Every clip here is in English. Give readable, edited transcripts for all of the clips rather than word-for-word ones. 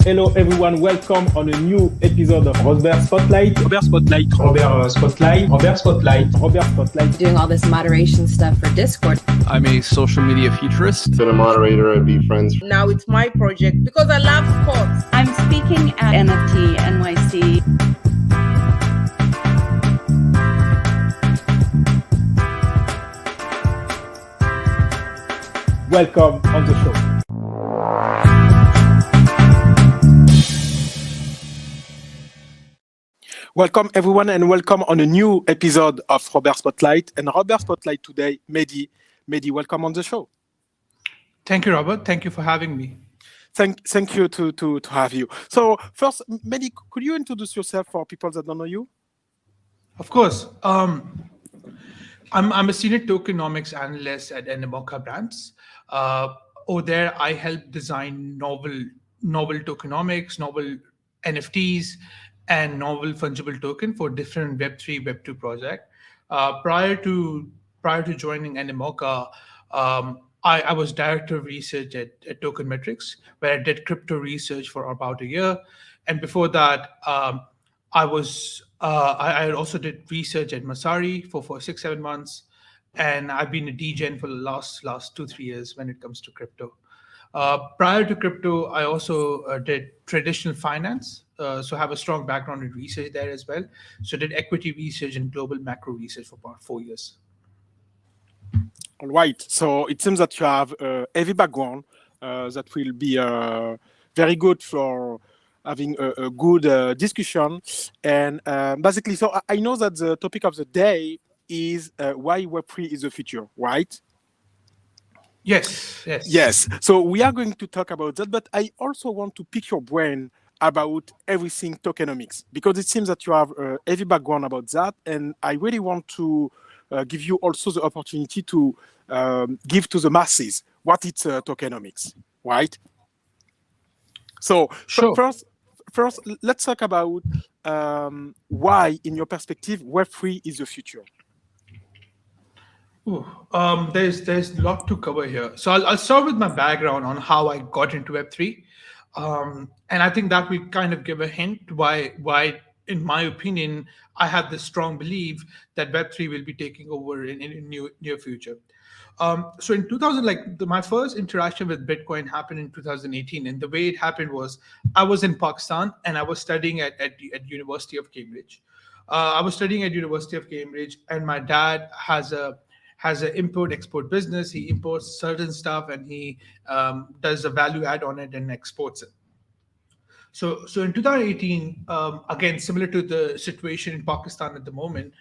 Hello everyone, welcome on a new episode of Robert Spotlight. Robert Spotlight. Robert Spotlight. Robert Spotlight. Robert Spotlight. Doing all this moderation stuff for Discord. I'm a social media futurist. Been a moderator at Be Friends. Now it's my project because I love sports. I'm speaking at NFT NYC. Welcome on the show. Welcome everyone and welcome on a new episode of Robert Spotlight. And Robert Spotlight today, Mehdi. Mehdi, welcome on the show. Thank you, Robert. Thank you for having me. Thank you to have you. So first, Mehdi, could you introduce yourself for people that don't know you? Of course. I'm a senior tokenomics analyst at Animoca brands. Over there, I help design novel tokenomics, novel NFTs, and novel fungible token for different Web3, Web2 projects. Prior to joining Animoca, I was director of research at Tokenomics, where I did crypto research for about a year. And before that, I also did research at Masari for 6-7 months. And I've been a DGen for the last 2-3 years when it comes to crypto. Prior to crypto, I also did traditional finance. So I have a strong background in research there as well. So I did equity research and global macro research for about 4 years. All right. So it seems that you have a heavy background that will be very good for having a good discussion. And basically, so I know that the topic of the day is why Web3 is the future, right? Yes. So we are going to talk about that, but I also want to pick your brain about everything tokenomics, because it seems that you have a heavy background about that, and I really want to give you also the opportunity to give to the masses what it's tokenomics, right? So sure. First, let's talk about why, in your perspective, Web3 is the future. There's a lot to cover here. So I'll start with my background on how I got into Web3. And I think that will kind of give a hint why, in my opinion, I have this strong belief that Web3 will be taking over in near future. So in 2000, my first interaction with Bitcoin happened in 2018. And the way it happened was I was in Pakistan and I was studying at University of Cambridge. And my dad has an import-export business. He imports certain stuff and he does a value add on it and exports it. So in 2018, again, similar to the situation in Pakistan at the moment,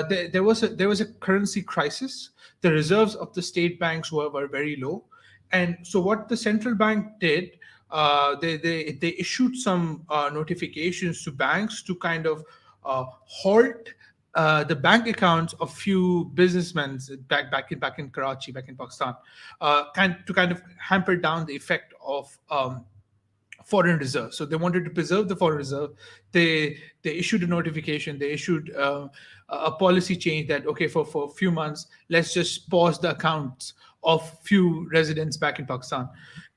there was a currency crisis. The reserves of the state banks were very low. And so what the central bank did, they issued some notifications to banks to kind of halt the bank accounts of few businessmen back in Karachi, back in Pakistan, to kind of hamper down the effect of foreign reserve. So they wanted to preserve the foreign reserve. They issued a notification. They issued a policy change that, okay, for a few months, let's just pause the accounts of few residents back in Pakistan.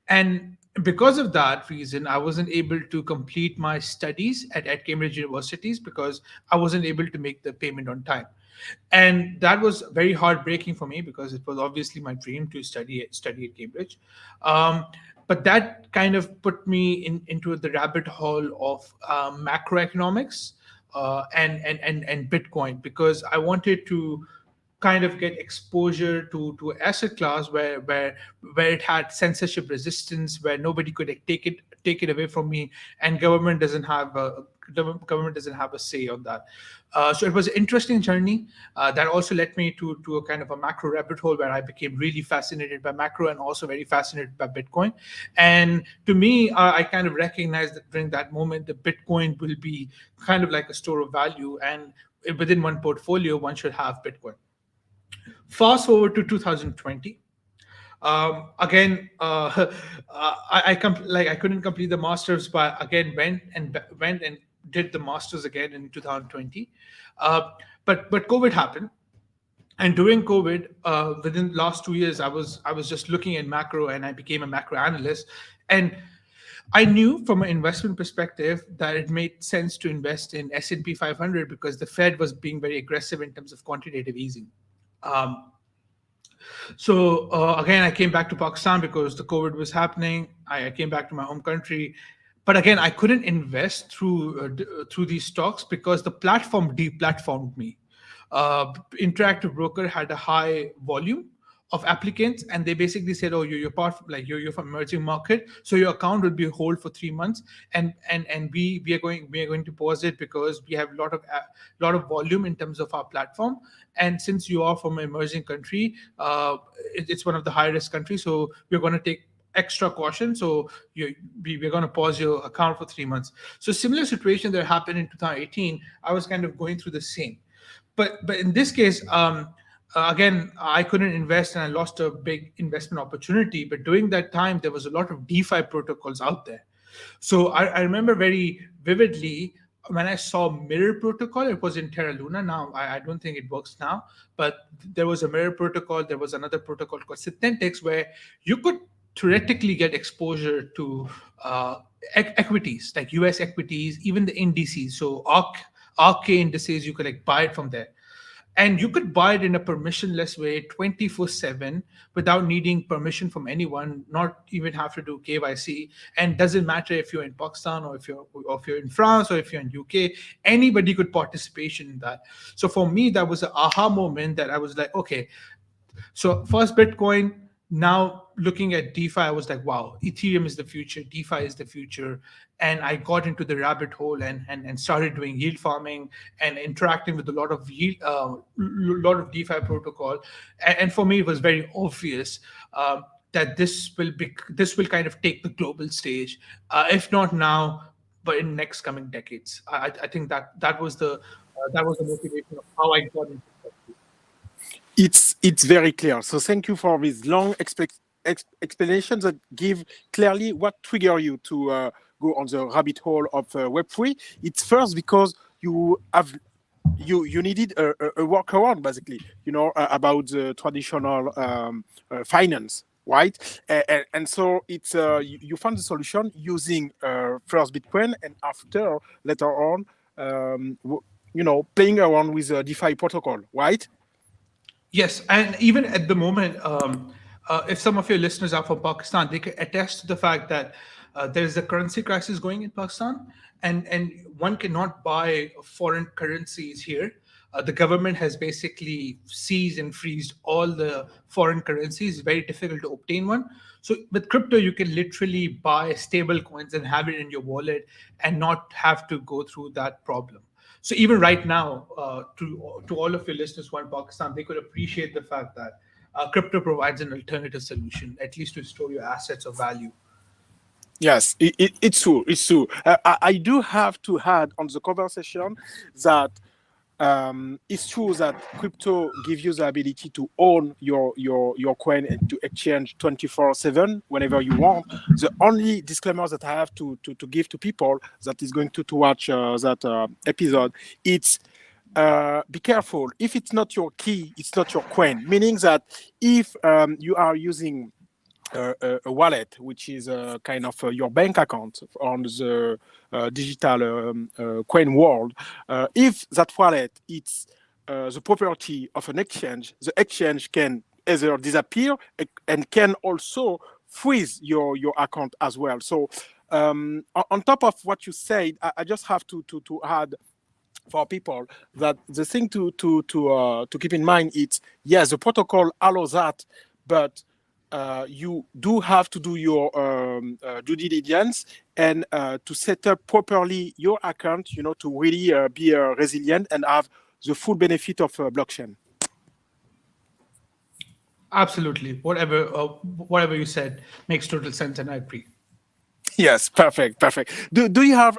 And because of that reason, I wasn't able to complete my studies at Cambridge universities because I wasn't able to make the payment on time. And that was very heartbreaking for me because it was obviously my dream to study at Cambridge. But that kind of put me into the rabbit hole of macroeconomics and Bitcoin, because I wanted to kind of get exposure to asset class where it had censorship resistance, where nobody could take it away from me, and government doesn't have a say on that. So it was an interesting journey that also led me to a kind of a macro rabbit hole where I became really fascinated by macro and also very fascinated by Bitcoin. And to me, I kind of recognized that during that moment, the Bitcoin will be kind of like a store of value, and within one portfolio, one should have Bitcoin. Fast forward to 2020. Again, I couldn't complete the masters, but again went and did the masters again in 2020. But COVID happened, and during COVID, within the last 2 years, I was just looking at macro, and I became a macro analyst. And I knew from an investment perspective that it made sense to invest in S&P 500 because the Fed was being very aggressive in terms of quantitative easing. So again, I came back to Pakistan because the COVID was happening. I came back to my home country, but again, I couldn't invest through these stocks because the platform deplatformed me. Interactive Broker had a high volume of applicants, and they basically said, "Oh, you're part you're from emerging market, so your account will be hold for 3 months, and we are going to pause it because we have a lot of volume in terms of our platform, and since you are from an emerging country, it's one of the high risk countries, so we're going to take extra caution. So we're going to pause your account for 3 months." So similar situation that happened in 2018. I was kind of going through the same, but in this case. Again, I couldn't invest and I lost a big investment opportunity. But during that time, there was a lot of DeFi protocols out there. So I remember very vividly when I saw Mirror protocol. It was in Terra Luna. Now, I don't think it works now, but there was a Mirror protocol. There was another protocol called Synthetics where you could theoretically get exposure to equities, like US equities, even the indices. So ARK indices, you could buy it from there. And you could buy it in a permissionless way 24/7 without needing permission from anyone, not even have to do KYC. And doesn't matter if you're in Pakistan or if you're in France or if you're in UK, anybody could participate in that. So for me, that was an aha moment that I was like, okay, so first Bitcoin, now looking at DeFi, I was like, wow, Ethereum is the future, DeFi is the future. And I got into the rabbit hole and started doing yield farming and interacting with a lot of DeFi protocol. And for me, it was very obvious that this will kind of take the global stage, if not now, but in next coming decades. I think that was the motivation of how I got into it. It's very clear. So thank you for this long explanations that give clearly what triggered you to go on the rabbit hole of Web3. It's first because you needed a workaround, basically, about the traditional finance, right? And so it's you found the solution using first Bitcoin, and later on, playing around with the DeFi protocol, right? Yes, and even at the moment, if some of your listeners are from Pakistan, they can attest to the fact that there is a currency crisis going in Pakistan, and one cannot buy foreign currencies here. The government has basically seized and freezed all the foreign currencies. It's very difficult to obtain one. So with crypto, you can literally buy stable coins and have it in your wallet and not have to go through that problem. So even right now, to all of your listeners who are in Pakistan, they could appreciate the fact that crypto provides an alternative solution, at least to store your assets of value. Yes, it's true. It's true. I do have to add on the conversation that it's true that crypto gives you the ability to own your coin and to exchange 24/7 whenever you want. The only disclaimer that I have to give to people that is going to watch that episode, it's be careful. If it's not your key, it's not your coin. Meaning that if you are using a wallet, which is kind of your bank account on the digital coin world, if that wallet is the property of an exchange, the exchange can either disappear and can also freeze your account as well. So on top of what you said, I just have to add for people that the thing to keep in mind is, yes, the protocol allows that, but you do have to do your due diligence and to set up properly your account, to really be resilient and have the full benefit of blockchain. Absolutely. Whatever you said makes total sense, and I agree. Yes, perfect. Do you have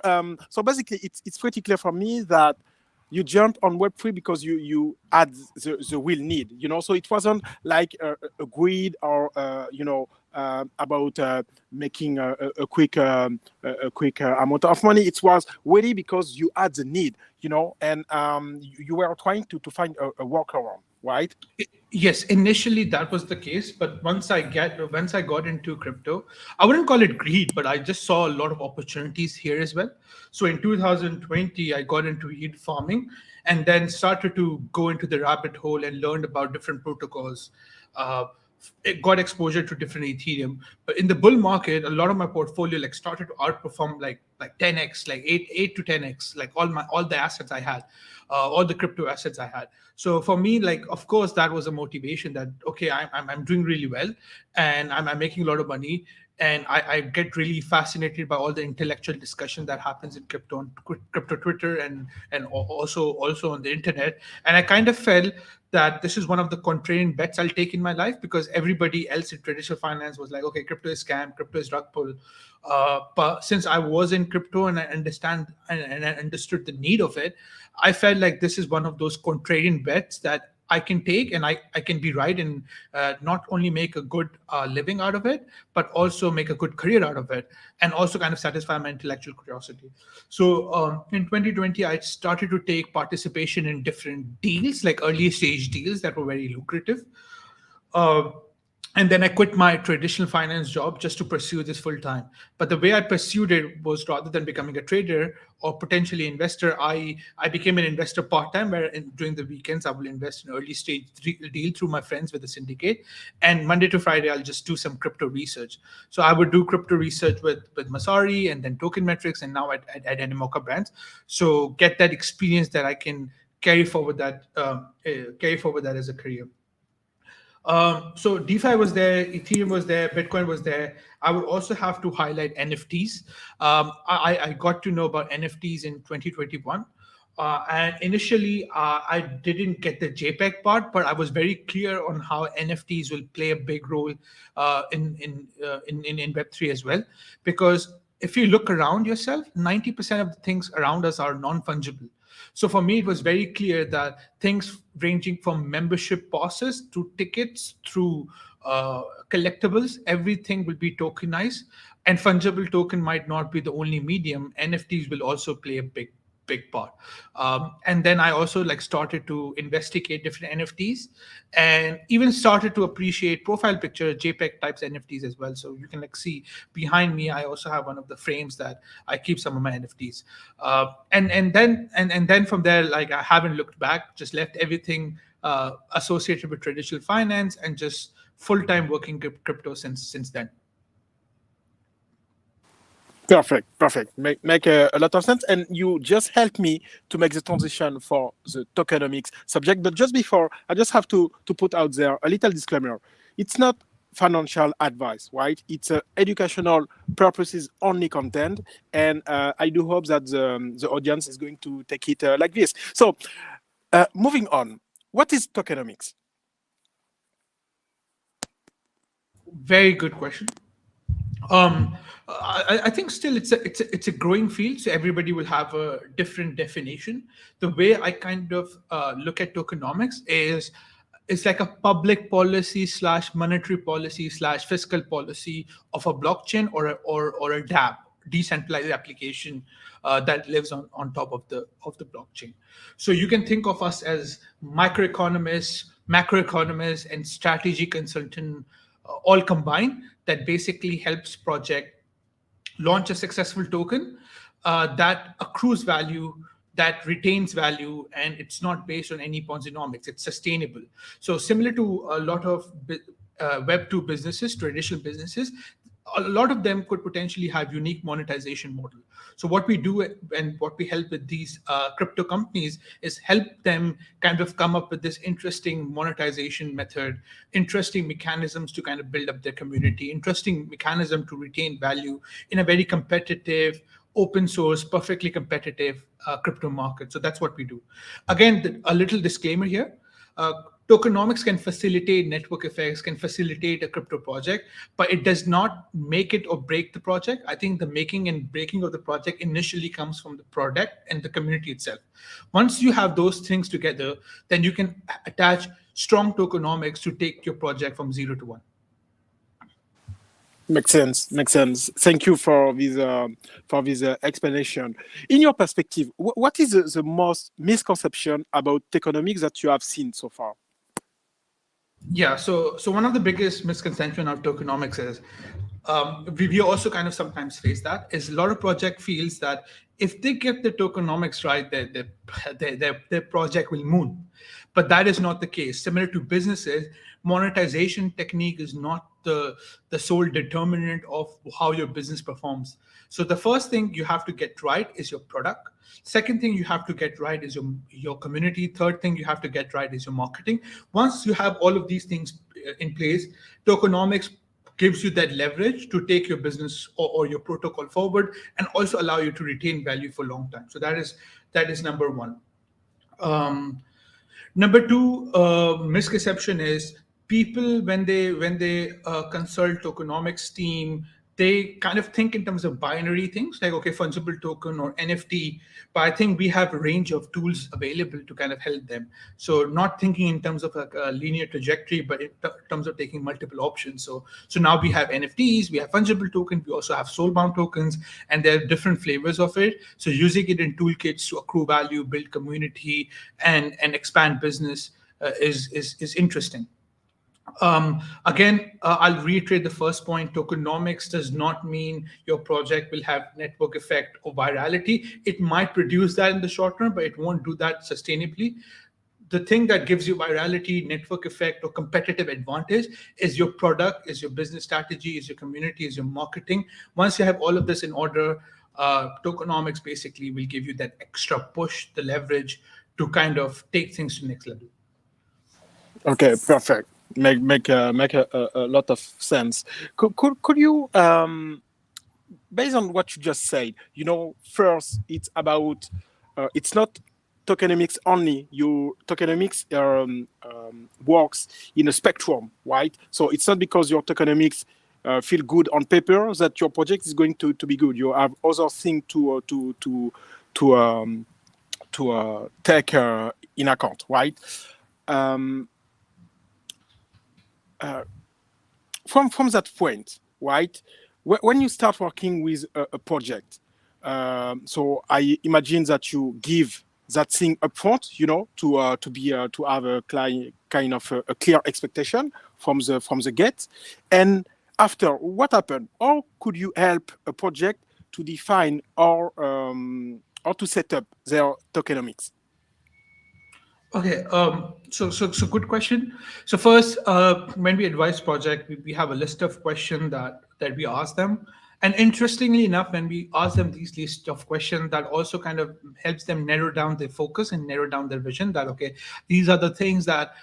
so basically it's pretty clear for me that you jumped on Web3 because you had the real need, so it wasn't like a greed or about making a quick amount of money. It was really because you had the need, and you were trying to find a workaround, right? Yes, initially that was the case, but once I got into crypto, I wouldn't call it greed, but I just saw a lot of opportunities here as well. So in 2020, I got into yield farming and then started to go into the rabbit hole and learned about different protocols. It got exposure to different Ethereum, but in the bull market, a lot of my portfolio like started to outperform like 10x, like 8 to 10x, like all the assets I had, all the crypto assets I had. So for me, like of course that was a motivation that okay, I'm doing really well, and I'm making a lot of money, and I get really fascinated by all the intellectual discussion that happens in crypto on crypto Twitter and also on the internet, and I kind of felt that this is one of the contrarian bets I'll take in my life, because everybody else in traditional finance was like, okay, crypto is scam, crypto is rug pull. But since I was in crypto and I understand and I understood the need of it, I felt like this is one of those contrarian bets that I can take, and I can be right and not only make a good living out of it, but also make a good career out of it, and also kind of satisfy my intellectual curiosity. So in 2020, I started to take participation in different deals, like early stage deals that were very lucrative. And then I quit my traditional finance job just to pursue this full time. But the way I pursued it was, rather than becoming a trader or potentially investor, I became an investor part-time, where during the weekends I will invest in early stage deal through my friends with a syndicate. And Monday to Friday, I'll just do some crypto research. So I would do crypto research with Masari and then Tokenomics and now at Animoca brands. So get that experience that I can carry forward that as a career. So DeFi was there, Ethereum was there, Bitcoin was there. I would also have to highlight NFTs. I got to know about NFTs in 2021. And initially, I didn't get the JPEG part, but I was very clear on how NFTs will play a big role in Web3 as well. Because if you look around yourself, 90% of the things around us are non-fungible. So for me, it was very clear that things ranging from membership passes to tickets through collectibles, everything will be tokenized, and fungible token might not be the only medium. NFTs will also play a big part. And then I also started to investigate different NFTs and even started to appreciate profile picture JPEG types NFTs as well. So you can see behind me, I also have one of the frames that I keep some of my NFTs. And then from there, I haven't looked back, just left everything associated with traditional finance and just full-time working crypto since then. Perfect. Make a lot of sense. And you just helped me to make the transition for the tokenomics subject. But just before, I just have to put out there a little disclaimer. It's not financial advice, right? It's educational purposes only content. And I do hope that the audience is going to take it like this. So moving on, what is tokenomics? Very good question. I think still it's a growing field, so everybody will have a different definition. The way I kind of look at tokenomics is it's like a public policy / monetary policy / fiscal policy of a blockchain or a DApp, decentralized application that lives on top of the blockchain. So you can think of us as microeconomists, macroeconomists, and strategy consultant all combined, that basically helps project launch a successful token that accrues value, that retains value, and it's not based on any Ponzi-nomics. It's sustainable. So similar to a lot of Web2 businesses, traditional businesses, a lot of them could potentially have unique monetization model. So what we do and what we help with these crypto companies is help them kind of come up with this interesting monetization method, interesting mechanisms to kind of build up their community, interesting mechanism to retain value in a very competitive, open source, perfectly competitive crypto market. So that's what we do. Again, a little disclaimer here. Tokenomics can facilitate network effects, can facilitate a crypto project, but it does not make it or break the project. I think the making and breaking of the project initially comes from the product and the community itself. Once you have those things together, then you can attach strong tokenomics to take your project from 0 to 1. Makes sense. Thank you for this explanation. In your perspective, what is the most misconception about tokenomics that you have seen so far? Yeah, so one of the biggest misconception of tokenomics is we also kind of sometimes face that is a lot of project feels that if they get the tokenomics right, their project will moon. But that is not the case. Similar to businesses, monetization technique is not the sole determinant of how your business performs. So the first thing you have to get right is your product. Second thing you have to get right is your community. Third thing you have to get right is your marketing. Once you have all of these things in place, tokenomics gives you that leverage to take your business or your protocol forward and also allow you to retain value for a long time. So that is number one. Number two misconception is people when they consult tokenomics team, they kind of think in terms of binary things like okay, fungible token or NFT. But I think we have a range of tools available to kind of help them. So not thinking in terms of like a linear trajectory, but in terms of taking multiple options. So now we have NFTs, we have fungible tokens, we also have soulbound tokens, and there are different flavors of it. So using it in toolkits to accrue value, build community, and expand business is interesting. Again, I'll reiterate the first point. Tokenomics does not mean your project will have network effect or virality. It might produce that in the short term, but it won't do that sustainably. The thing that gives you virality, network effect, or competitive advantage is your product, is your business strategy, is your community, is your marketing. Once you have all of this in order, tokenomics basically will give you that extra push, the leverage to kind of take things to the next level. Okay, perfect. Make a lot of sense. Could you, based on what you just said, first it's about, it's not tokenomics only. Tokenomics works in a spectrum, right? So it's not because your tokenomics feel good on paper that your project is going to be good. You have other things to take in account, right? From that point, right? When you start working with a project, so I imagine that you give that thing upfront, to have a kind of a clear expectation from the get, and after what happened? How could you help a project to define or to set up their tokenomics? Okay, so good question. So first, when we advise project, we have a list of questions that we ask them. And interestingly enough, when we ask them these list of questions, that also kind of helps them narrow down their focus and narrow down their vision. That okay, these are the things that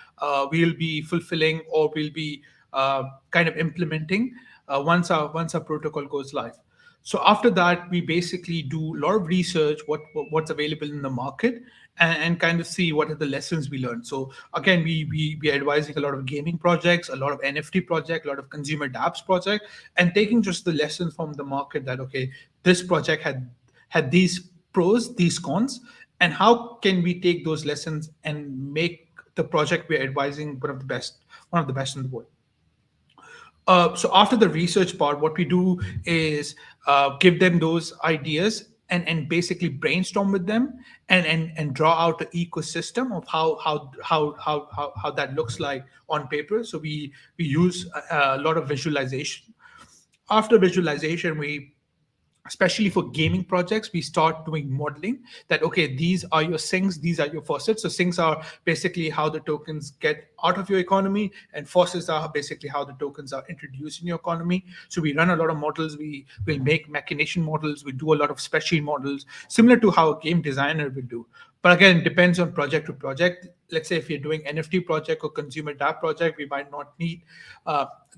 we'll be fulfilling or we'll be kind of implementing once our protocol goes live. So after that, we basically do a lot of research, what's available in the market, and kind of see what are the lessons we learned. So again, we are advising a lot of gaming projects, a lot of NFT projects, a lot of consumer dApps projects, and taking just the lessons from the market that okay, this project had these pros, these cons, and how can we take those lessons and make the project we're advising one of the best in the world. So after the research part, what we do is give them those ideas and basically brainstorm with them and draw out the ecosystem of how that looks like on paper. So we use a lot of visualization. After visualization, especially for gaming projects, we start doing modeling that, okay, these are your sinks, these are your faucets. So sinks are basically how the tokens get out of your economy, and faucets are basically how the tokens are introduced in your economy. So we run a lot of models. We will make machination models. We do a lot of spreadsheet models, similar to how a game designer will do. But again, it depends on project to project. Let's say if you're doing NFT project or consumer dApp project, we might not need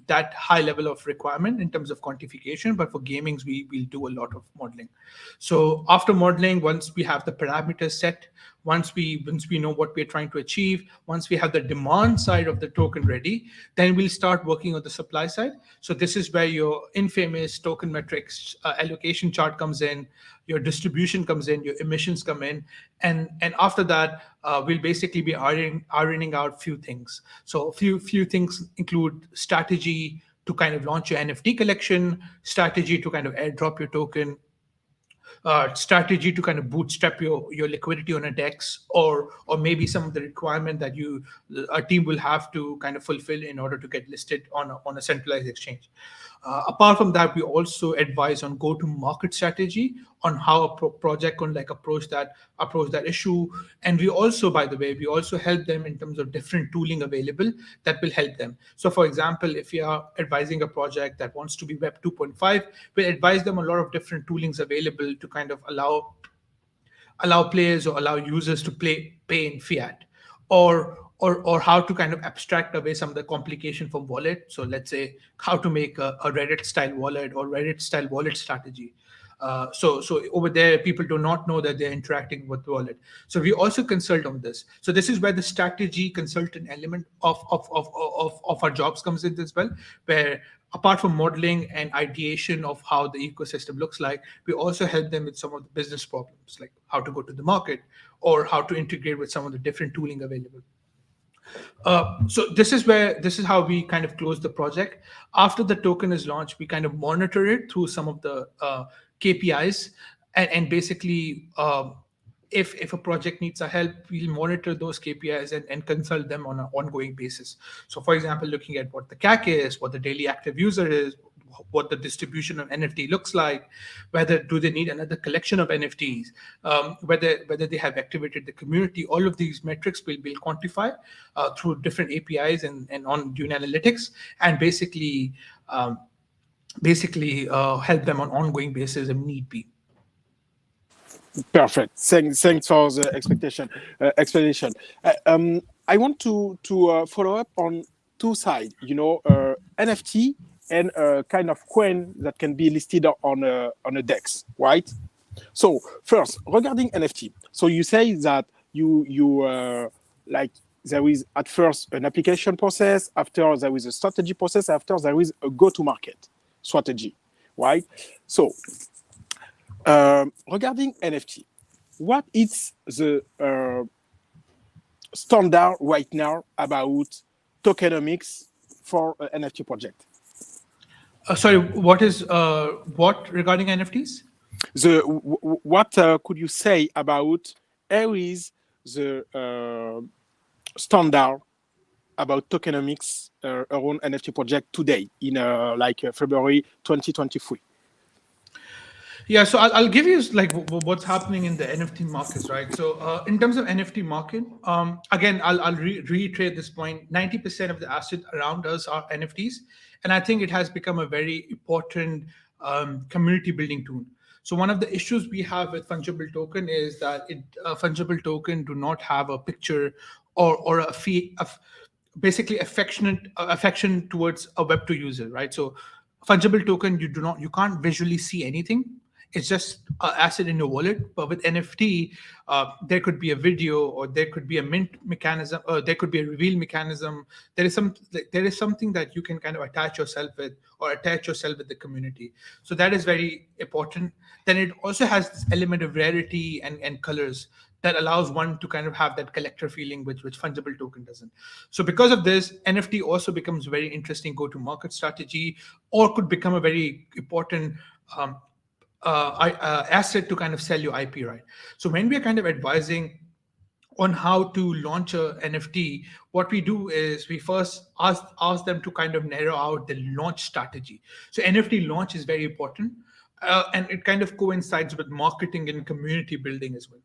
that high level of requirement in terms of quantification. But for gamings, we'll do a lot of modeling. So after modeling, once we have the parameters set, once we know what we're trying to achieve, once we have the demand side of the token ready, then we'll start working on the supply side. So this is where your infamous token metrics allocation chart comes in, your distribution comes in, your emissions come in, and after that, we'll basically be ironing out few things. So few things include strategy to kind of launch your NFT collection, strategy to kind of airdrop your token, strategy to kind of bootstrap your liquidity on a DEX, or maybe some of the requirement that a team will have to kind of fulfill in order to get listed on a centralized exchange. Apart from that, we also advise on go-to-market strategy on how a project can like approach that issue. And we also, by the way, we also help them in terms of different tooling available that will help them. So for example, if you are advising a project that wants to be Web 2.5, we'll advise them a lot of different toolings available to kind of allow players or allow users to pay in fiat, or how to kind of abstract away some of the complication from wallet. So let's say how to make a Reddit style wallet or Reddit style wallet strategy. So over there, people do not know that they're interacting with the wallet. So we also consult on this. So this is where the strategy consultant element of our jobs comes in as well, where apart from modeling and ideation of how the ecosystem looks like, we also help them with some of the business problems, like how to go to the market or how to integrate with some of the different tooling available. So this is how we kind of close the project. After the token is launched, we kind of monitor it through some of the KPIs, and basically if a project needs our help, we'll monitor those KPIs and consult them on an ongoing basis. So for example, looking at what the CAC is, what the daily active user is, what the distribution of NFT looks like, whether do they need another collection of NFTs, whether they have activated the community. All of these metrics will quantify through different APIs and on doing analytics, and basically help them on ongoing basis if need be. Perfect. Thanks for the explanation. I want to follow up on two sides. NFT and a kind of coin that can be listed on a DEX, right? So first, regarding NFT, so you say that you like there is at first an application process, after there is a strategy process, after there is a go-to-market strategy, right? So regarding NFT, what is the standard right now about tokenomics for an NFT project? Sorry, what regarding NFTs? What could you say about how is the standard about tokenomics around NFT project today in February 2023? Yeah, so I'll give you like what's happening in the NFT markets, right? So in terms of NFT market, again, I'll reiterate this point. 90% of the assets around us are NFTs, and I think it has become a very important community building tool. So one of the issues we have with fungible token is that fungible token do not have a picture or a fee of basically affection towards a Web2 user, right? So fungible token, you can't visually see anything. It's just an asset in your wallet. But with NFT, there could be a video, or there could be a mint mechanism, or there could be a reveal mechanism. There is something that you can kind of attach yourself with, or attach yourself with the community. So that is very important. Then it also has this element of rarity and colors that allows one to kind of have that collector feeling, which fungible token doesn't. So because of this, NFT also becomes a very interesting go-to-market strategy, or could become a very important asset to kind of sell your IP, right? So when we are kind of advising on how to launch a NFT, what we do is we first ask them to kind of narrow out the launch strategy. So NFT launch is very important, and it kind of coincides with marketing and community building as well.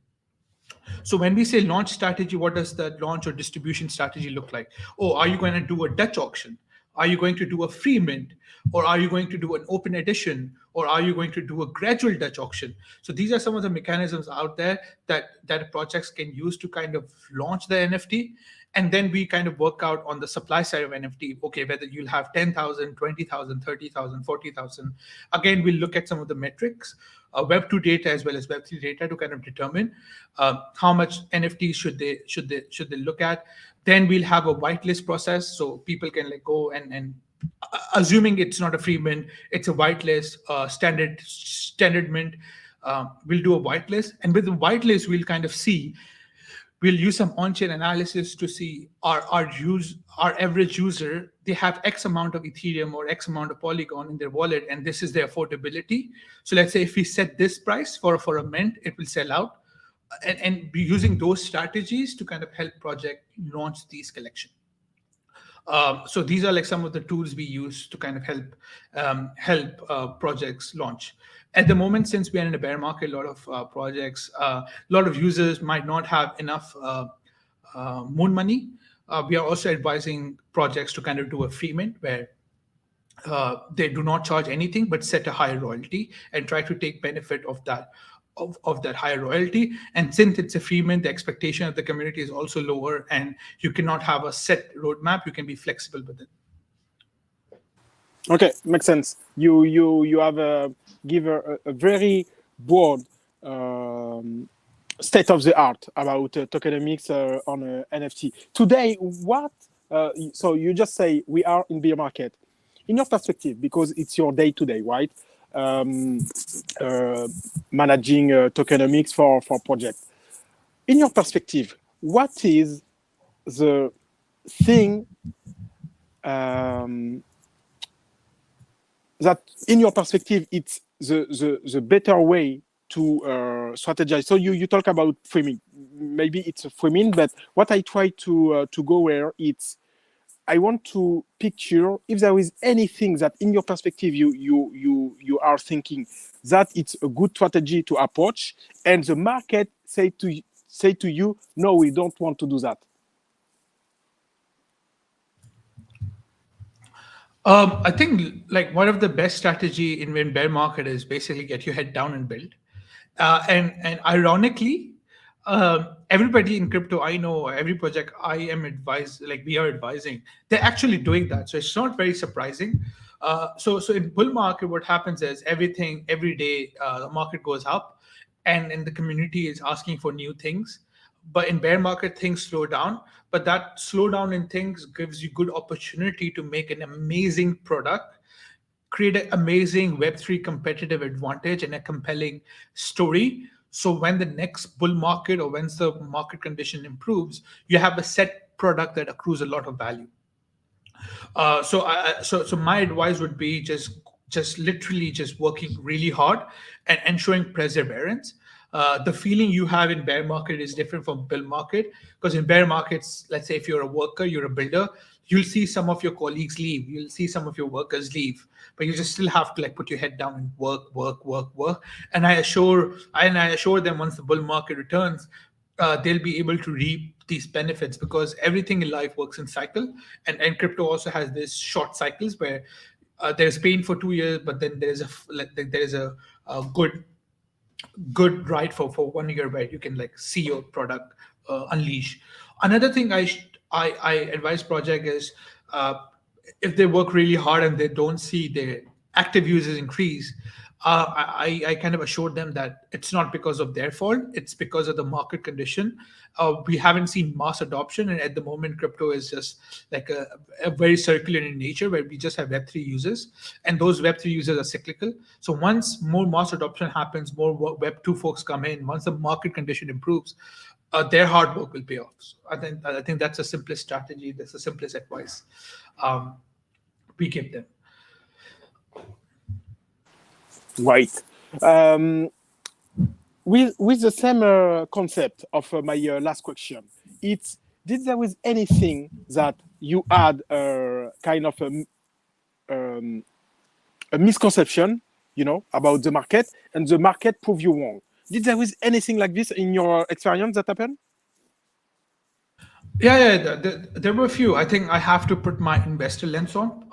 So when we say launch strategy, what does the launch or distribution strategy look like? Oh, are you going to do a Dutch auction? Are you going to do a free mint? Or are you going to do an open edition? Or are you going to do a gradual Dutch auction? So these are some of the mechanisms out there that projects can use to kind of launch the NFT. And then we kind of work out on the supply side of NFT, okay, whether you'll have 10,000, 20,000, 30,000, 40,000. Again, we'll look at some of the metrics, Web2 data as well as Web3 data to kind of determine how much NFTs should they look at. Then we'll have a whitelist process, so people can like go and assuming it's not a free mint, it's a whitelist, standard mint. We'll do a whitelist, and with the whitelist, we'll kind of see. We'll use some on-chain analysis to see our average user they have X amount of Ethereum or X amount of Polygon in their wallet, and this is their affordability. So let's say if we set this price for a mint, it will sell out, and be using those strategies to kind of help project launch these collection. So these are like some of the tools we use to kind of help projects launch. At the moment, since we are in a bear market, a lot of projects, a lot of users might not have enough moon money. We are also advising projects to kind of do a free mint where they do not charge anything but set a higher royalty and try to take benefit of that higher royalty. And since it's a free mint, the expectation of the community is also lower, and you cannot have a set roadmap. You can be flexible with it. Okay, makes sense. You have give a very broad state of the art about tokenomics on NFT. Today, what? So you just say we are in bear market. In your perspective, because it's your day-to-day, right? Managing tokenomics for project. In your perspective, what is the thing that, in your perspective, it's the better way to strategize? So you talk about framing. Maybe it's a framing, but what I try to go where it's, I want to picture if there is anything that, in your perspective, you are thinking that it's a good strategy to approach, and the market say to you, no, we don't want to do that. I think like one of the best strategy in bear market is basically get your head down and build. And ironically, everybody in crypto I know, every project I am we are advising, they're actually doing that. So it's not very surprising. So in bull market, what happens is every day the market goes up, and the community is asking for new things. But in bear market, things slow down. But that slowdown in things gives you good opportunity to make an amazing product, create an amazing Web3 competitive advantage and a compelling story. So when the next bull market or when the market condition improves, you have a set product that accrues a lot of value. So my advice would be just literally just working really hard and showing perseverance. The feeling you have in bear market is different from bull market, because in bear markets, let's say if you're a worker, you're a builder, you'll see some of your colleagues leave, you'll see some of your workers leave, but you just still have to like put your head down and work. And I assure them once the bull market returns, they'll be able to reap these benefits, because everything in life works in cycle, and crypto also has these short cycles where there's pain for 2 years, but then there is a good ride for 1 year where you can like see your product unleash. Another thing I advise project is if they work really hard and they don't see their active users increase, I kind of assure them that it's not because of their fault, it's because of the market condition. We haven't seen mass adoption, and at the moment crypto is just like a very circular in nature, where we just have Web3 users, and those Web3 users are cyclical. So once more mass adoption happens, more Web2 folks come in, once the market condition improves, their hard work will pay off. So I think that's the simplest strategy, that's the simplest advice we give them. Right. With the same concept of my last question, it's, did there was anything that you had kind of a misconception, about the market, and the market proved you wrong? Did there was anything like this in your experience that happened? Yeah, there were a few. I think I have to put my investor lens on.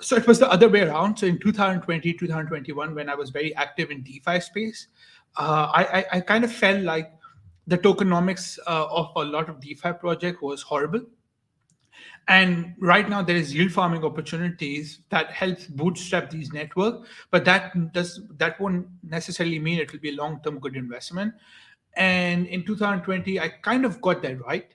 So it was the other way around. So in 2020, 2021, when I was very active in DeFi space, I kind of felt like the tokenomics of a lot of DeFi project was horrible. And right now there is yield farming opportunities that helps bootstrap these network, but that won't necessarily mean it will be a long-term good investment. And in 2020, I kind of got that right.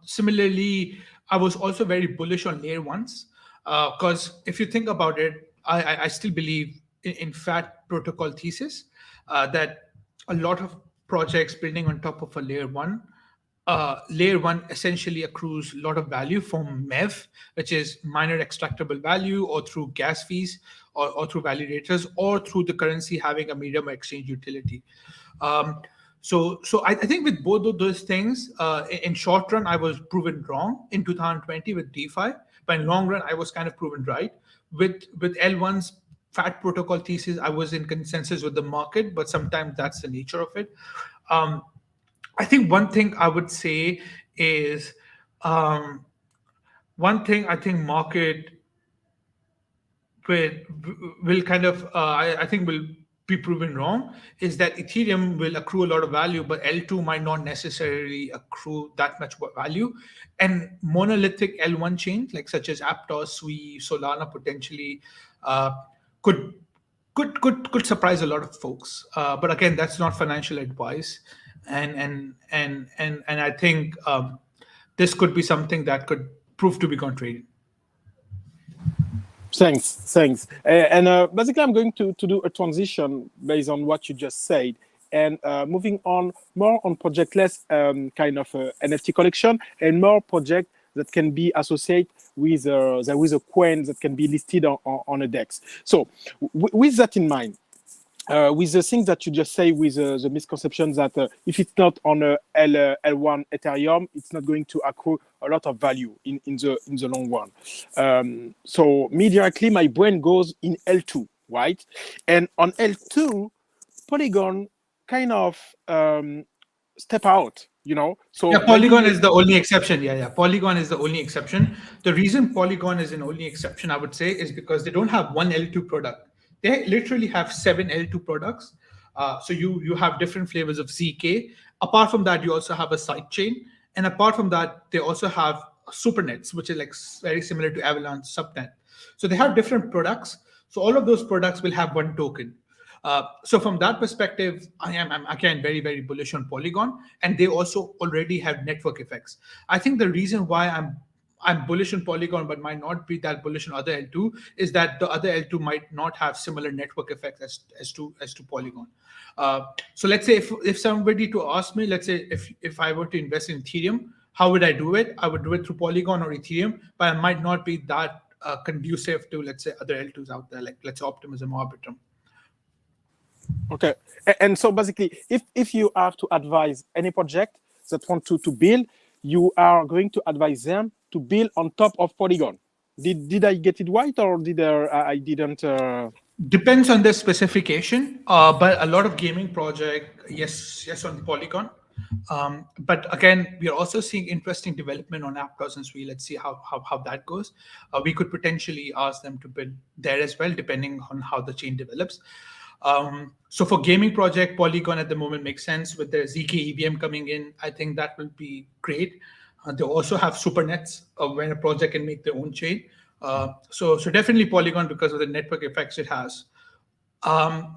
Similarly, I was also very bullish on layer ones, because if you think about it, I still believe in fat protocol thesis that a lot of projects building on top of a layer one layer one essentially accrues a lot of value from MEV, which is minor extractable value, or through gas fees, or through validators, or through the currency having a medium exchange utility. So I think with both of those things, in short run, I was proven wrong in 2020 with DeFi, but in long run, I was kind of proven right. With L1's fat protocol thesis, I was in consensus with the market, but sometimes that's the nature of it. I think one thing I would say is one thing I think market will kind of I think will be proven wrong is that Ethereum will accrue a lot of value, but L2 might not necessarily accrue that much value. And monolithic L1 chains, like such as Aptos, Sui, Solana, potentially could surprise a lot of folks. But again, that's not financial advice, and I think this could be something that could prove to be contrarian. Thanks. And basically, I'm going to do a transition based on what you just said, and moving on more on project-less kind of NFT collection, and more project that can be associated with a coin that can be listed on a DEX. So with that in mind, with the things that you just say, with the misconception that if it's not on a L1 Ethereum, it's not going to accrue a lot of value in the long run. So me directly, my brain goes in L2, right? And on L2, Polygon kind of step out, you know. So yeah, Polygon is the only exception. Yeah, Polygon is the only exception. The reason Polygon is an only exception, I would say, is because they don't have one L2 product. They literally have 7 L2 products. So you have different flavors of ZK. Apart from that, you also have a sidechain. And apart from that, they also have supernets, which is like very similar to Avalanche subnet. So they have different products. So all of those products will have one token. So from that perspective, I'm again very, very bullish on Polygon. And they also already have network effects. I think the reason why I'm bullish on Polygon, but might not be that bullish on other L2, is that the other L2 might not have similar network effects as to Polygon. So let's say if somebody to ask me, let's say if I were to invest in Ethereum, how would I do it? I would do it through Polygon or Ethereum, but I might not be that conducive to, let's say, other L2s out there, like let's say Optimism or Arbitrum. Okay, and so basically, if you have to advise any project that want to build, you are going to advise them to build on top of Polygon. Did I get it right, or did I didn't? Depends on the specification, but a lot of gaming project, yes on Polygon. But again, we are also seeing interesting development on Aptos and Sui. Let's see how that goes. We could potentially ask them to build there as well, depending on how the chain develops. So for gaming project, Polygon at the moment makes sense. With their ZK EVM coming in, I think that will be great. They also have supernets when a project can make their own chain. So definitely Polygon because of the network effects it has.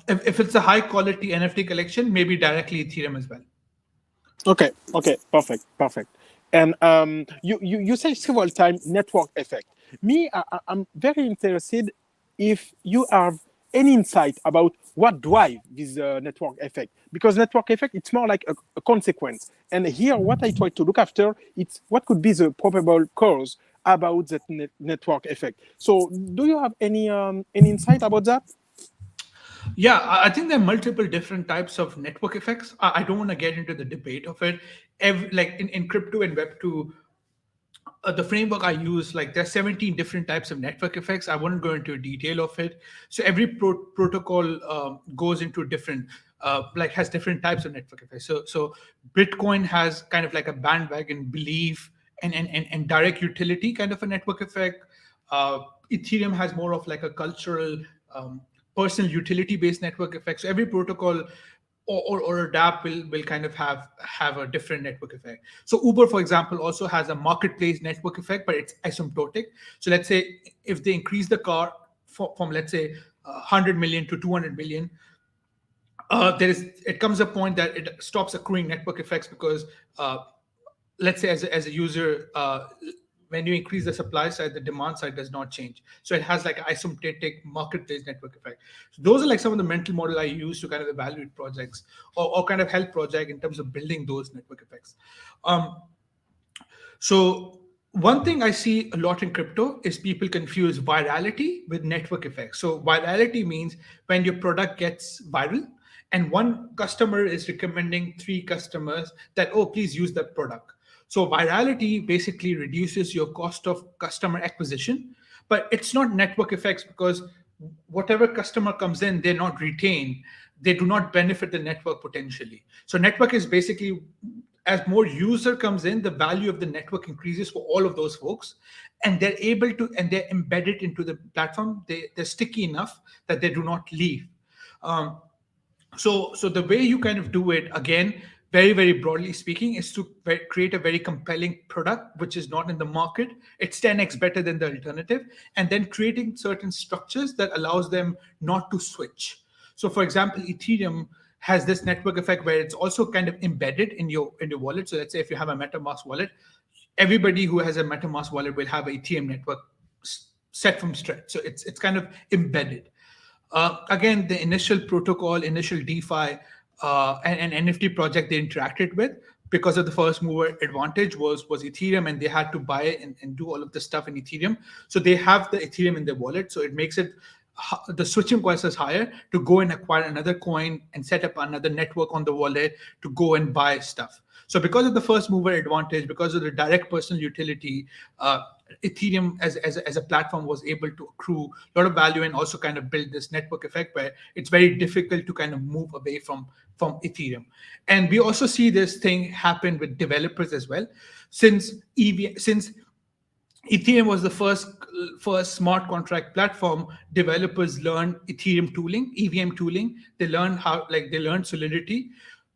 If it's a high quality NFT collection, maybe directly Ethereum as well. Okay, perfect. And you say several times network effect. Me, I'm very interested if you have any insight about what drives this network effect, because network effect, it's more like a consequence. And here, what I try to look after, it's what could be the probable cause about that network effect. So do you have any insight about that? Yeah, I think there are multiple different types of network effects. I don't want to get into the debate of it. Like in crypto and Web2, the framework I use, like there's 17 different types of network effects. I won't go into detail of it. So every protocol goes into different, has different types of network effects. So Bitcoin has kind of like a bandwagon belief and direct utility kind of a network effect. Ethereum has more of like a cultural, personal utility-based network effect. So every protocol or a dApp will kind of have a different network effect. So Uber, for example, also has a marketplace network effect, but it's asymptotic. So let's say if they increase the car from let's say 100 million to 200 million, it comes a point that it stops accruing network effects because let's say as a user, when you increase the supply side, the demand side does not change. So it has like an asymptotic marketplace network effect. So those are like some of the mental model I use to kind of evaluate projects or kind of help project in terms of building those network effects. So one thing I see a lot in crypto is people confuse virality with network effects. So virality means when your product gets viral and one customer is recommending 3 customers that, oh, please use that product. So virality basically reduces your cost of customer acquisition, but it's not network effects because whatever customer comes in, they're not retained. They do not benefit the network potentially. So network is basically, as more user comes in, the value of the network increases for all of those folks, and they're able to, and they're embedded into the platform. They're sticky enough that they do not leave. So the way you kind of do it, again, very, very broadly speaking, is to create a very compelling product, which is not in the market. It's 10x better than the alternative, and then creating certain structures that allows them not to switch. So for example, Ethereum has this network effect where it's also kind of embedded in your wallet. So let's say if you have a MetaMask wallet, everybody who has a MetaMask wallet will have an Ethereum network set from scratch. So it's kind of embedded. Again, the initial protocol, initial DeFi, and NFT project they interacted with, because of the first mover advantage, was Ethereum, and they had to buy it and do all of the stuff in Ethereum. So they have the Ethereum in their wallet. So it makes it, the switching cost is higher to go and acquire another coin and set up another network on the wallet to go and buy stuff. So because of the first mover advantage, because of the direct personal utility, Ethereum as a platform was able to accrue a lot of value and also kind of build this network effect where it's very difficult to kind of move away from Ethereum. And we also see this thing happen with developers as well. Since Ethereum was the first smart contract platform, developers learned Ethereum tooling, EVM tooling. They learned Solidity,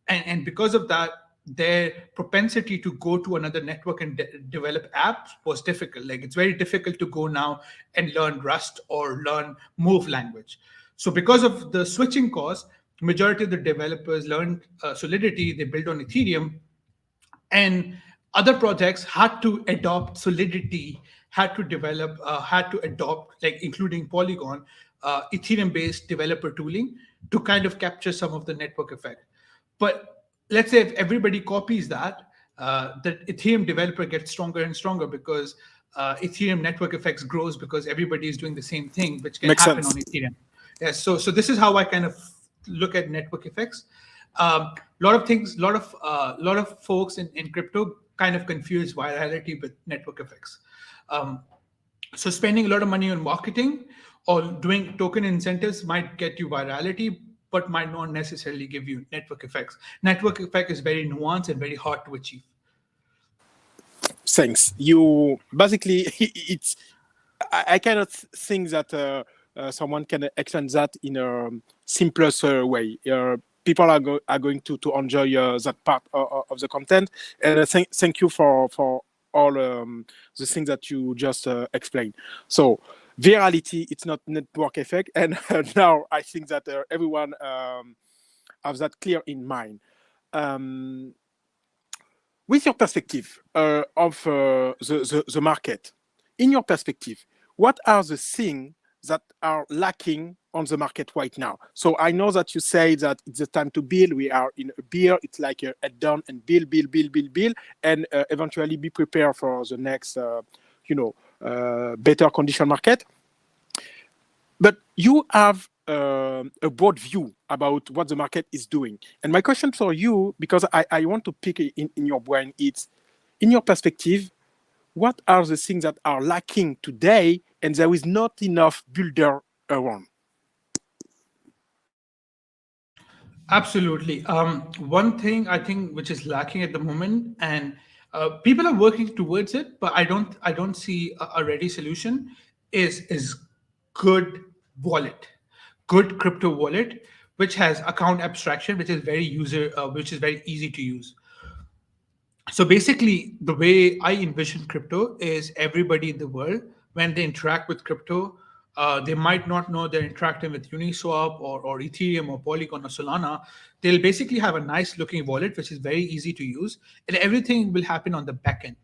and because of that, their propensity to go to another network and develop apps was difficult. Like it's very difficult to go now and learn Rust or learn Move language. So because of the switching cost, majority of the developers learned Solidity. They built on Ethereum, and other projects had to adopt Solidity, had to adopt, like including Polygon, Ethereum-based developer tooling to kind of capture some of the network effect. But let's say if everybody copies that, the Ethereum developer gets stronger and stronger because Ethereum network effects grows because everybody is doing the same thing, which can happen on Ethereum. Yes. So this is how I kind of look at network effects. A lot of folks in crypto kind of confuse virality with network effects. So spending a lot of money on marketing or doing token incentives might get you virality, but might not necessarily give you network effects. Network effect is very nuanced and very hard to achieve. Thanks. You basically, I cannot think that someone can explain that in a simplest way. People are going to enjoy that part of the content. And thank you for all the things that you just explained. So virality, it's not network effect. And now I think that everyone has that clear in mind. With your perspective of the market, in your perspective, what are the things that are lacking on the market right now? So I know that you say that it's the time to build. We are in a bear. It's like a head down and build, and eventually be prepared for the next, better condition market. But you have a broad view about what the market is doing. And my question for you, because I want to pick in your brain, it's in your perspective, what are the things that are lacking today and there is not enough builder around? Absolutely. One thing I think which is lacking at the moment, and people are working towards it, but I don't see a ready solution, is good wallet, good crypto wallet, which has account abstraction, which is very easy to use. So basically, the way I envision crypto is everybody in the world, when they interact with crypto, they might not know they're interacting with Uniswap or Ethereum or Polygon or Solana. They'll basically have a nice looking wallet, which is very easy to use, and everything will happen on the back end.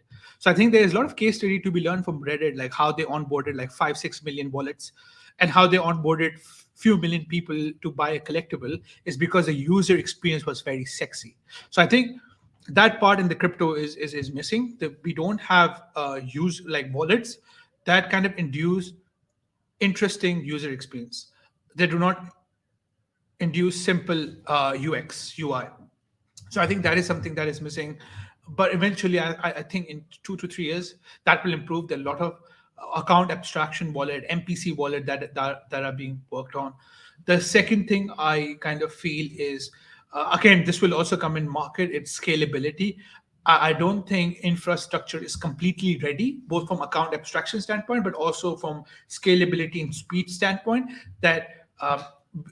So I think there is a lot of case study to be learned from Reddit, like how they onboarded like 5-6 million wallets, and how they onboarded few million people to buy a collectible is because the user experience was very sexy. So I think that part in the crypto is missing. That we don't have use like wallets that kind of induce interesting user experience. They do not induce simple UX UI. So I think that is something that is missing. But eventually, I think in 2 to 3 years, that will improve. There are a lot of account abstraction wallet, MPC wallet that are being worked on. The second thing I kind of feel is, again, this will also come in market, it's scalability. I don't think infrastructure is completely ready, both from account abstraction standpoint, but also from scalability and speed standpoint, that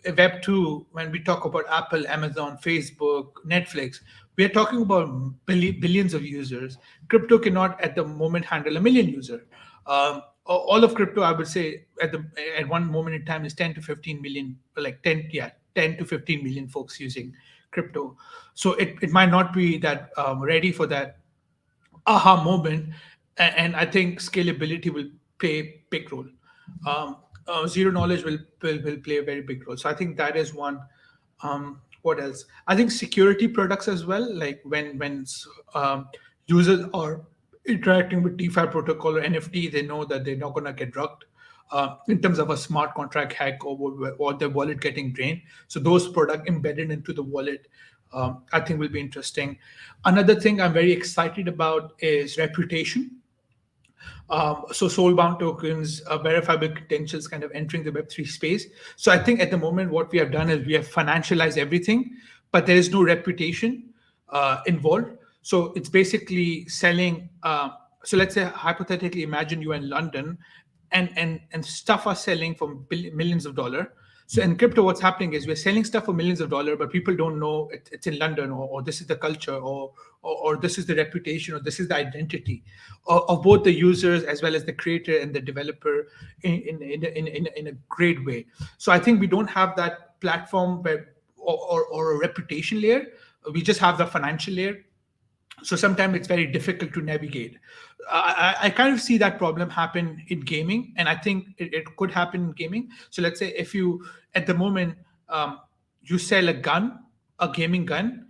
Web2, when we talk about Apple, Amazon, Facebook, Netflix, we are talking about billions of users. Crypto cannot at the moment handle 1 million users. All of crypto, I would say, at one moment in time is 10 to 15 million, like 10 to 15 million folks using crypto. So it might not be that ready for that aha moment, and I think scalability will play a big role. Zero knowledge will play a very big role. So I think that is one. What else? I think security products as well, like when users are interacting with DeFi protocol or NFT, they know that they're not going to get drugged in terms of a smart contract hack or their wallet getting drained. So those products embedded into the wallet, I think will be interesting. Another thing I'm very excited about is reputation. So soul-bound tokens, verifiable credentials kind of entering the Web3 space. So I think at the moment, what we have done is we have financialized everything, but there is no reputation involved. So it's basically selling. So let's say, hypothetically, imagine you're in London and stuff are selling for millions of dollars. So in crypto, what's happening is we're selling stuff for millions of dollars, but people don't know it's in London, or this is the culture, or this is the reputation, or this is the identity of both the users as well as the creator and the developer in a great way. So I think we don't have that platform or a reputation layer. We just have the financial layer. So sometimes it's very difficult to navigate. I kind of see that problem happen in gaming, and I think it could happen in gaming. So let's say if you, at the moment, you sell a gaming gun,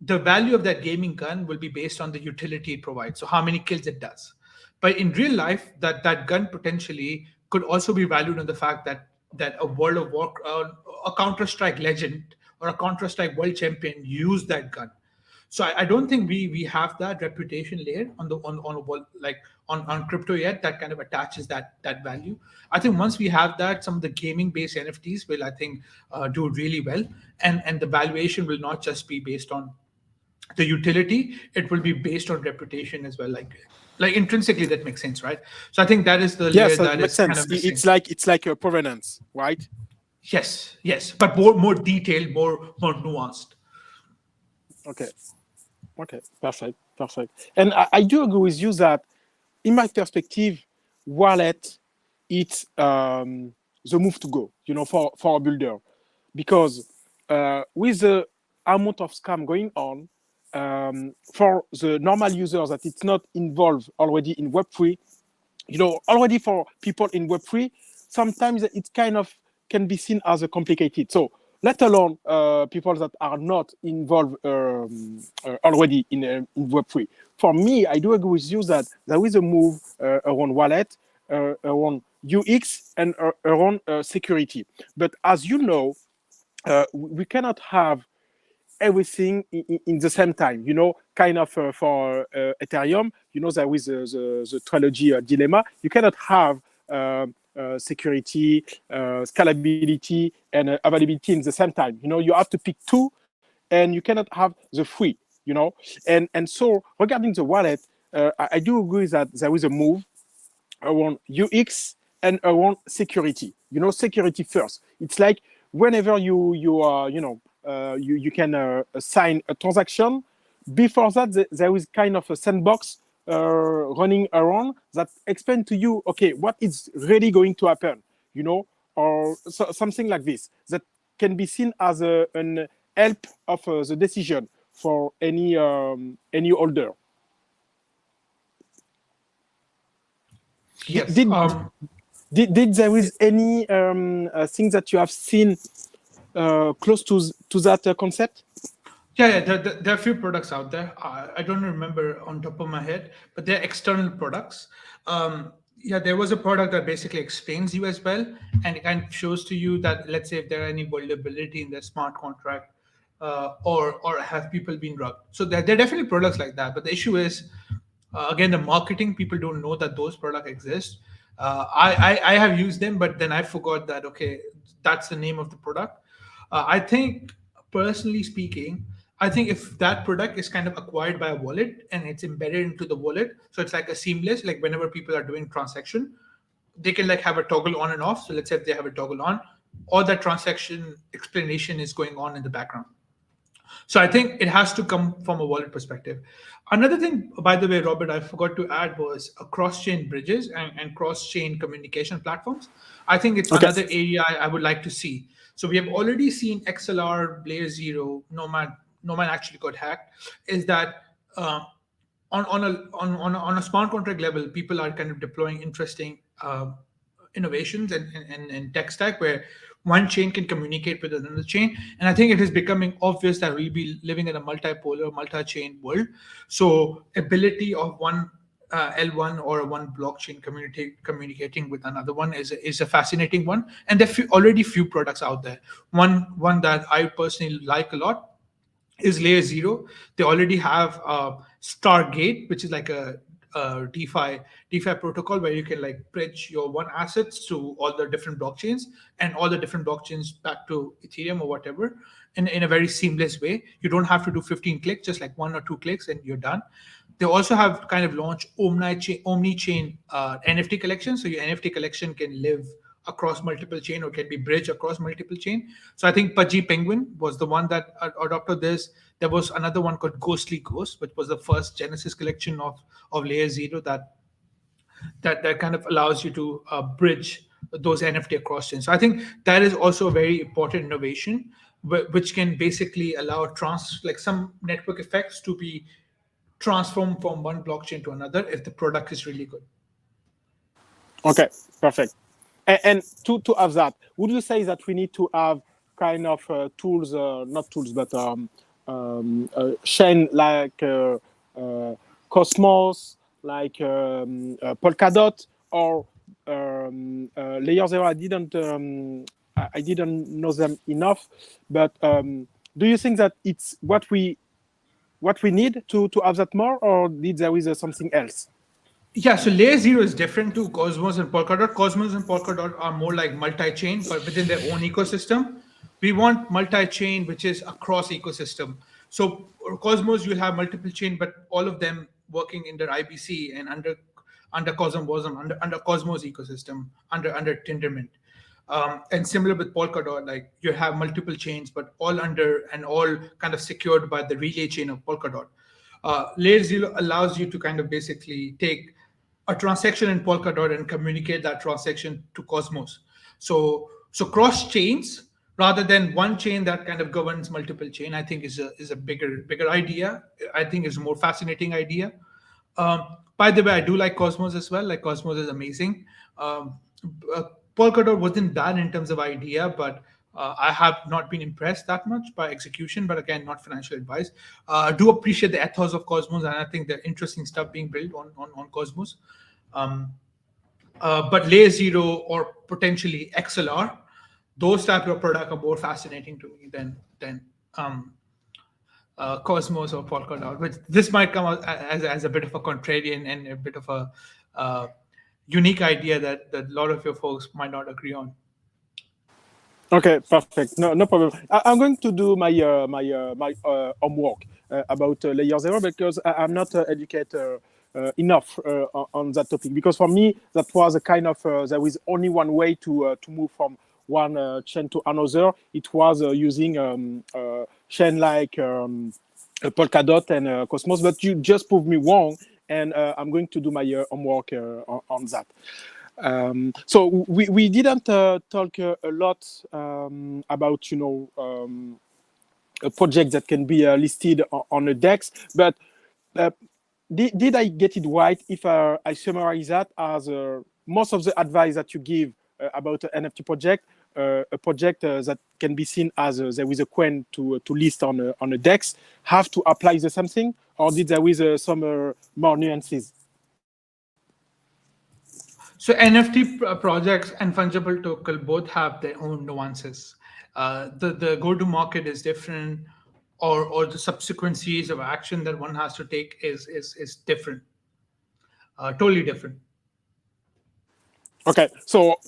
the value of that gaming gun will be based on the utility it provides, so how many kills it does. But in real life, that gun potentially could also be valued on the fact that a World of Warcraft, a Counter-Strike legend or a Counter-Strike world champion used that gun. So I don't think we have that reputation layer on crypto yet that kind of attaches that value. I think once we have that, some of the gaming based NFTs will, I think, do really well, and the valuation will not just be based on the utility; it will be based on reputation as well. Like intrinsically, that makes sense, right? So I think that is the layer that makes is sense. kind of missing. It's like a provenance, right? Yes, but more detailed, more nuanced. Okay, perfect. And I do agree with you that, in my perspective, wallet, it's the move to go, for a builder. Because with the amount of scam going on, for the normal users that it's not involved already in Web3, already for people in Web3, sometimes it kind of can be seen as a complicated. So let alone people that are not involved already in Web3. For me, I do agree with you that there is a move around wallet, around UX, and around security. But as you know, we cannot have everything in the same time, kind of for Ethereum, there is the trilogy dilemma. You cannot have security, scalability, and availability in the same time. You have to pick two, and you cannot have the three, And so regarding the wallet, I do agree that there is a move around UX and around security. Security first. It's like whenever you are, you can sign a transaction. Before that, there is kind of a sandbox running around that explain to you, okay, what is really going to happen, or something like this that can be seen as an help of the decision for any holder. Yes. Did there is any thing that you have seen close to that concept? Yeah, there are a few products out there. I don't remember on top of my head, but they're external products. Yeah, there was a product that basically explains you as well, and it kind of shows to you that, let's say, if there are any vulnerability in their smart contract, or have people been drugged. So there are definitely products like that. But the issue is, again, the marketing, people don't know that those products exist. I have used them, but then I forgot that, okay, that's the name of the product. I think, personally speaking, I think if that product is kind of acquired by a wallet and it's embedded into the wallet, so it's like a seamless, like whenever people are doing transaction, they can like have a toggle on and off. So let's say if they have a toggle on, all that transaction explanation is going on in the background. So I think it has to come from a wallet perspective. Another thing, by the way, Robert, I forgot to add was cross-chain bridges and cross-chain communication platforms. I think it's another area I would like to see. So we have already seen XLR, Layer 0, Nomad actually got hacked. Is that on a smart contract level, people are kind of deploying interesting innovations and tech stack where one chain can communicate with another chain. And I think it is becoming obvious that we'll be living in a multipolar, multi-chain world. So ability of one L1 or one blockchain communicating with another one is a fascinating one. And there are already few products out there. One that I personally like a lot is Layer 0. They already have Stargate, which is like a DeFi protocol where you can like bridge your one assets to all the different blockchains and all the different blockchains back to Ethereum or whatever in a very seamless way. You don't have to do 15 clicks, just like 1 or 2 clicks and you're done. They also have kind of launched omni-chain NFT collection. So your NFT collection can live across multiple chain or can be bridged across multiple chain. So I think Pudgy Penguin was the one that adopted this. There was another one called Ghostly Ghost, which was the first Genesis collection of Layer 0 that kind of allows you to bridge those NFT across chains. So I think that is also a very important innovation, which can basically allow like some network effects to be transformed from one blockchain to another if the product is really good. Okay, perfect. And to have that, would you say that we need to have kind of tools, not tools, but chain like Cosmos, like Polkadot, or Layer 0? I didn't know them enough, but do you think that it's what we need to have that more, or there is something else? Yeah, so Layer 0 is different to Cosmos and Polkadot. Cosmos and Polkadot are more like multi-chain, but within their own ecosystem. We want multi-chain, which is across ecosystem. So Cosmos, you'll have multiple chain, but all of them working under IBC and under Cosmos ecosystem, under Tendermint. And similar with Polkadot, like you have multiple chains, but all under and all kind of secured by the relay chain of Polkadot. Layer 0 allows you to kind of basically take a transaction in Polkadot and communicate that transaction to Cosmos. So cross chains rather than one chain that kind of governs multiple chain, I think is a bigger idea. I think is a more fascinating idea. By the way, I do like Cosmos as well. Like Cosmos is amazing. Polkadot wasn't bad in terms of idea, but I have not been impressed that much by execution, but again, not financial advice. I do appreciate the ethos of Cosmos, and I think the interesting stuff being built on Cosmos. But Layer 0 or potentially XLR, those type of products are more fascinating to me than Cosmos or Polkadot, which this might come out as a bit of a contrarian and a bit of a unique idea that a lot of your folks might not agree on. Okay, perfect. No problem. I'm going to do my homework about Layer 0 because I'm not educated enough on that topic. Because for me, that was a kind of there is only one way to move from one chain to another. It was using chain like Polkadot and Cosmos. But you just proved me wrong, and I'm going to do my homework on that. So we didn't talk a lot about a project that can be listed on a DEX, but did I get it right if I summarize that as most of the advice that you give about an NFT project, a project that can be seen as there is a coin to list on a DEX, have to apply the same thing, or did there is some more nuances? So NFT projects and fungible token both have their own nuances. The go-to-market is different, or the subsequent series of action that one has to take is different, totally different. Okay, so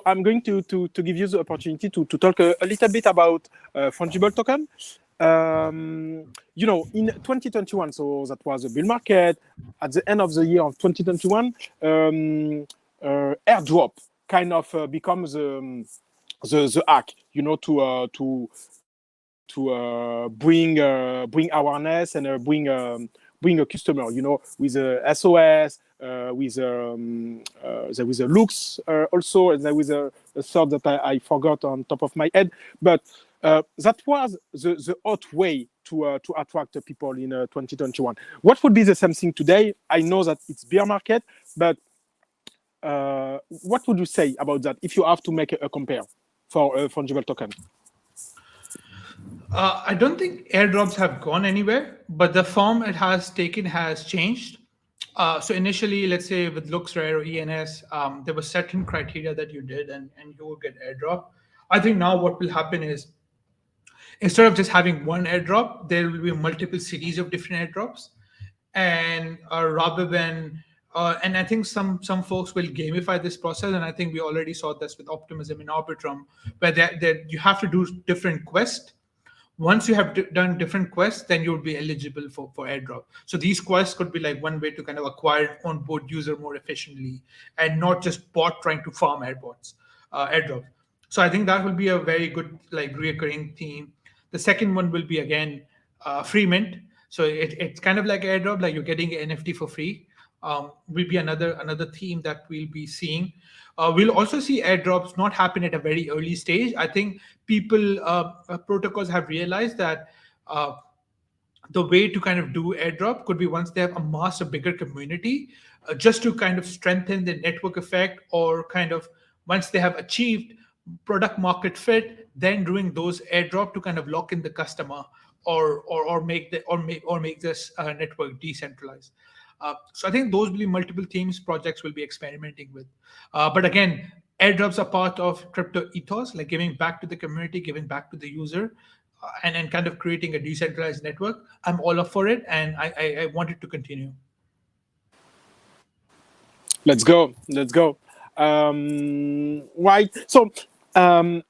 I'm going to give you the opportunity to talk a little bit about fungible token. You know, in 2021, so that was a bull market. At the end of the year of 2021, airdrop kind of becomes the hack, you know, to bring awareness and bring a customer, you know, with a SOS, with there was a looks also, and there was a third that I forgot on top of my head, but that was the hot way to attract people in 2021. What would be the same thing today? I know that it's bear market, but what would you say about that if you have to make a compare for a fungible token? I don't think airdrops have gone anywhere, but the form it has taken has changed. So initially, let's say with Looks, Rare, or ENS, there were certain criteria that you did, and you would get airdrop. I think now what will happen is, instead of just having one airdrop, there will be multiple series of different airdrops, and rather than and I think some folks will gamify this process, and I think we already saw this with Optimism and Arbitrum, where you have to do different quests. Once you have done different quests, then you would be eligible for airdrop. So these quests could be like one way to kind of acquire onboard user more efficiently, and not just bot trying to farm airdrop. So I think that will be a very good like reoccurring theme. The second one will be again free mint. So it's kind of like airdrop, like you're getting an NFT for free. Will be another theme that we'll be seeing. We'll also see airdrops not happen at a very early stage. I think protocols have realized that the way to kind of do airdrop could be once they have amassed a bigger community, just to kind of strengthen the network effect, or kind of once they have achieved product market fit, then doing those airdrop to kind of lock in the customer, or make this network decentralized. So I think those will be multiple themes projects will be experimenting with. But again, airdrops are part of crypto ethos, like giving back to the community, giving back to the user, and kind of creating a decentralized network. I'm all up for it, and I want it to continue. Let's go. Right. So I'm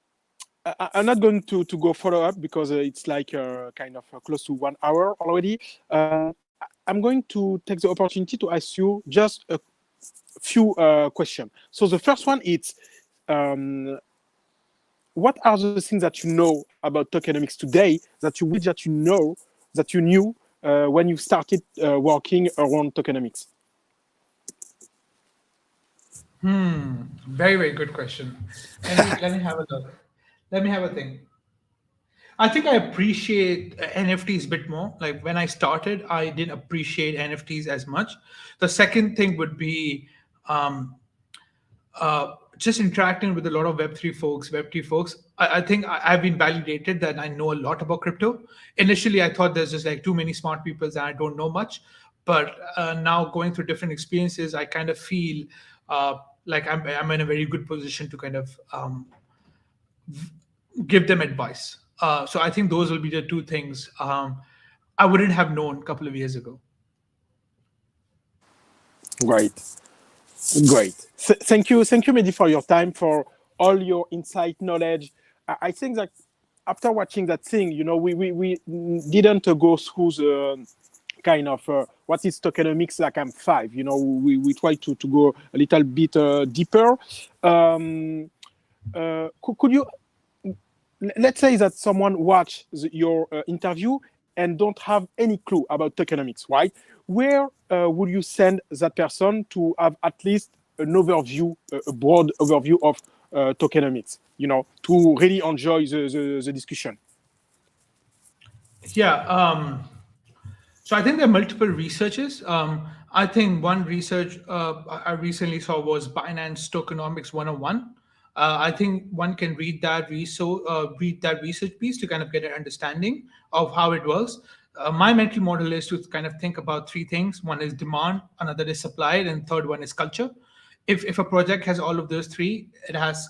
not going to go follow up because it's like kind of close to 1 hour already. I'm going to take the opportunity to ask you just a few questions. So the first one is, what are the things that you know about tokenomics today that you wish that you knew when you started working around tokenomics? Very, very good question. Let me have a look. Let me have a think. I think I appreciate NFTs a bit more. Like when I started, I didn't appreciate NFTs as much. The second thing would be just interacting with a lot of Web3 folks. I think I've been validated that I know a lot about crypto. Initially, I thought there's just like too many smart people and I don't know much. But now going through different experiences, I kind of feel like I'm in a very good position to kind of give them advice. So I think those will be the two things I wouldn't have known a couple of years ago. Great. Thank you, Mehdi, for your time, for all your insight, knowledge. I think that after watching that thing, you know, we didn't go through the kind of what is tokenomics like I'm 5. You know, we try to go a little bit deeper. Could you, let's say that someone watched your interview and don't have any clue about tokenomics, right? Where would you send that person to have at least an overview, a broad overview of tokenomics, you know, to really enjoy the discussion? Yeah. So I think there are multiple researches. I think one research I recently saw was Binance Tokenomics 101. I think one can read that research piece to kind of get an understanding of how it works. My mental model is to kind of think about three things. One is demand, another is supply, and third one is culture. If a project has all of those three, it has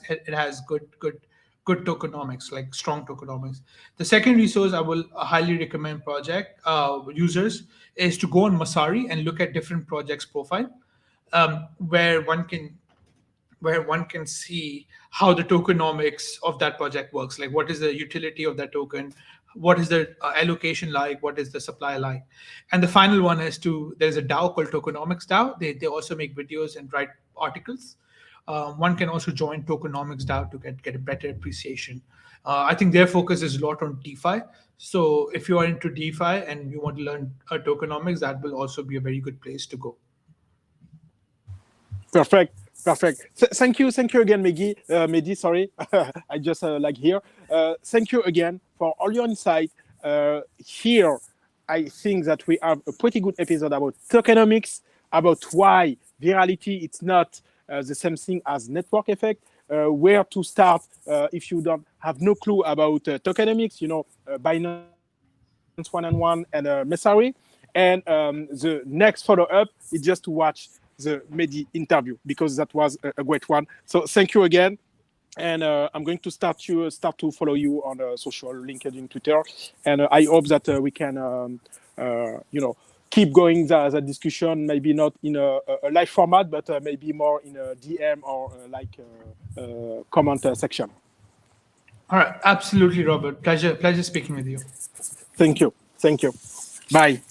good tokenomics, like strong tokenomics. The second resource I will highly recommend project users is to go on Masari and look at different projects' profile, where one can see how the tokenomics of that project works. Like, what is the utility of that token? What is the allocation like? What is the supply like? And the final one is there's a DAO called Tokenomics DAO. They also make videos and write articles. One can also join Tokenomics DAO to get a better appreciation. I think their focus is a lot on DeFi. So if you are into DeFi and you want to learn tokenomics, that will also be a very good place to go. Perfect. Thank you again, Mehdi. Sorry, I just here. Thank you again for all your insight. Here, I think that we have a pretty good episode about tokenomics, about why virality it's not the same thing as network effect. Where to start if you don't have no clue about tokenomics? Binance 101 and Messari. And the next follow-up is just to watch the Mehdi interview, because that was a great one. So thank you again. And I'm going to start to follow you on social, LinkedIn, Twitter. And I hope that we can, keep going the discussion, maybe not in a live format, but maybe more in a DM or comment section. All right. Absolutely, Robert. Pleasure speaking with you. Thank you. Bye.